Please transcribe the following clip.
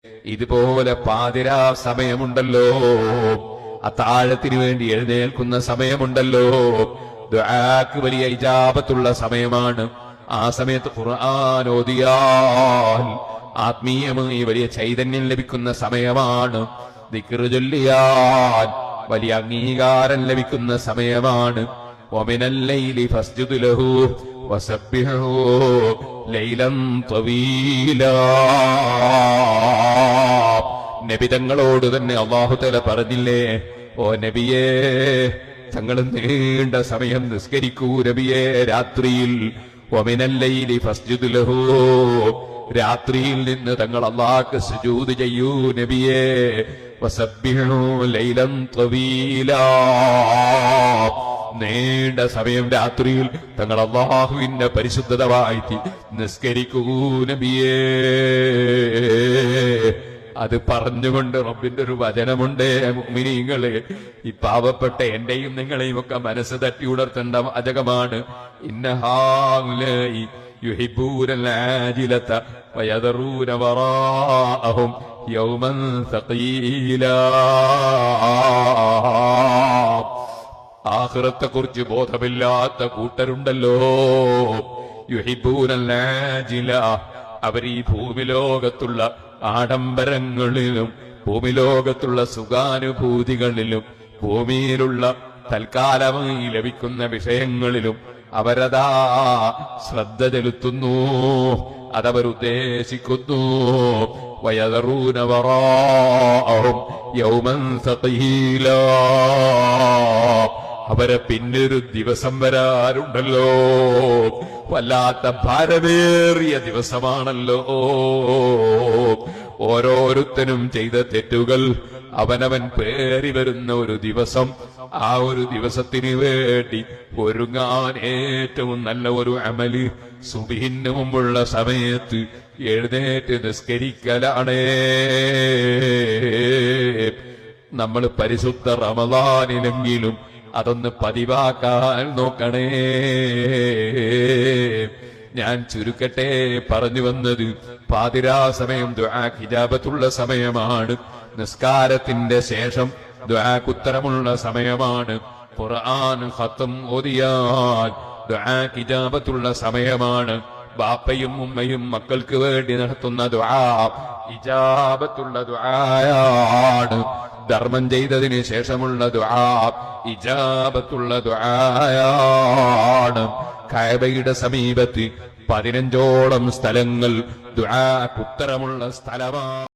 ഇതുപോലെ പാതിരാ സമയമുണ്ടല്ലോ, അത്താഴത്തിന് വേണ്ടി എഴുന്നേൽക്കുന്ന സമയമുണ്ടല്ലോ, ദുആക്ക് വലിയ ഇജാബത്തുള്ള സമയമാണ്. ആ സമയത്ത് ഖുർആൻ ഓതിയാൽ ആത്മീയമായി വലിയ ചൈതന്യം ലഭിക്കുന്ന സമയമാണ്. ദിക്ർ ചൊല്ലിയാൽ വലിയ അംഗീകാരം ലഭിക്കുന്ന സമയമാണ്. വമിനൽ ലൈലി ഫസ്ജുദ് ലഹു വസബ്ബിഹു ലൈലൻ തവീലാ. നബി തങ്ങളോട് തന്നെ അല്ലാഹു തആല പറഞ്ഞില്ലേ, ഓ നബിയേ, തങ്ങൾ നീണ്ട സമയം നിസ്കരിക്കൂ നബിയേ രാത്രിയിൽ. വമിനൽ ലൈലി ഫസ്ജുദ് ലഹു, രാത്രിയിൽ നിന്ന് തങ്ങൾ അല്ലാഹുക്ക് സുജൂദ് ചെയ്യൂ നബിയേ. വസബ്ബിഹു ലൈലൻ തവീലാ, നീണ്ട സമയം രാത്രിയിൽ തങ്ങൾ അല്ലാഹുവിന്റെ പരിശുദ്ധത വാഴ്ത്തി നിസ്കരിക്കൂ നബിയേ. അത് പറഞ്ഞുകൊണ്ട് റബ്ബിന്റെ ഒരു വചനമുണ്ട്, മുഅ്മിനീങ്ങളെ, ഈ പാവപ്പെട്ട എന്റെയും നിങ്ങളെയും ഒക്കെ മനസ്സ് തട്ടി ഉണർത്തേണ്ട വാചകമാണ്. ഇന്നഹാഉലൈ യുഹിബ്ബൂനൽ ആജിലത വയദറൂന വറാഅഹും യൗമൻ സഖീലാ. ആഖിറത്തെക്കുറിച്ച് ബോധമില്ലാത്ത കൂട്ടരുണ്ടല്ലോ. യുഹിബ്ബൂനൽ ആജില, അവർ ഈ ഭൂമിലോകത്തുള്ള ആഡംബരങ്ങളിലും ഭൂമിലോകത്തുള്ള സുഖാനുഭൂതികളിലും ഭൂമിയിലുള്ള തൽക്കാലമായി ലഭിക്കുന്ന വിഷയങ്ങളിലും അവരതാ ശ്രദ്ധ ചെലുത്തുന്നു, അതവരുദ്ദേശിക്കുന്നു. വയദറൂന വറാഅഹും യൗമൻ സഖീലാ, അവരെ പിന്നൊരു ദിവസം വരാറുണ്ടല്ലോ, വല്ലാത്ത ഭാരമേറിയ ദിവസമാണല്ലോ. ഓരോരുത്തനും ചെയ്ത തെറ്റുകൾ അവനവൻ പേറി വരുന്ന ഒരു ദിവസം. ആ ഒരു ദിവസത്തിന് വേണ്ടി ഒരുങ്ങാൻ ഏറ്റവും നല്ല ഒരു അമല് സുബ്ഹിന് മുമ്പുള്ള സമയത്ത് എഴുന്നേറ്റ് നിസ്കരിക്കലാണേ. നമ്മൾ പരിശുദ്ധ റമളാനിലെങ്കിലും അതൊന്ന് പതിവാക്കാൻ നോക്കണേ. ഞാൻ ചുരുക്കട്ടെ പറഞ്ഞു വന്നത്, പാതിരാ സമയം ദുആക്ക് ഇജാബത്തുള്ള സമയമാണ്. നിസ്കാരത്തിന്റെ ശേഷം ദുആക്ക് ഉത്തരമുള്ള സമയമാണ്. ഖുർആൻ ഖത്ം ഓതിയാൽ ദുആക്ക് ഇജാബത്തുള്ള സമയമാണ്. ബാപ്പയും ഉമ്മയും മക്കൾക്ക് വേണ്ടി നടത്തുന്ന ദുആ ഇജാബത്തുള്ള ദുആയാണ്. ധർമ്മം ചെയ്തതിന് ശേഷമുള്ള ദുആ ഇജാബത്തുള്ള ദുആയാണ്. കഅബയുടെ സമീപത്ത് 15ഓളം സ്ഥലങ്ങൾ ദുആക്ക് ഉത്തരമുള്ള സ്ഥലമാണ്.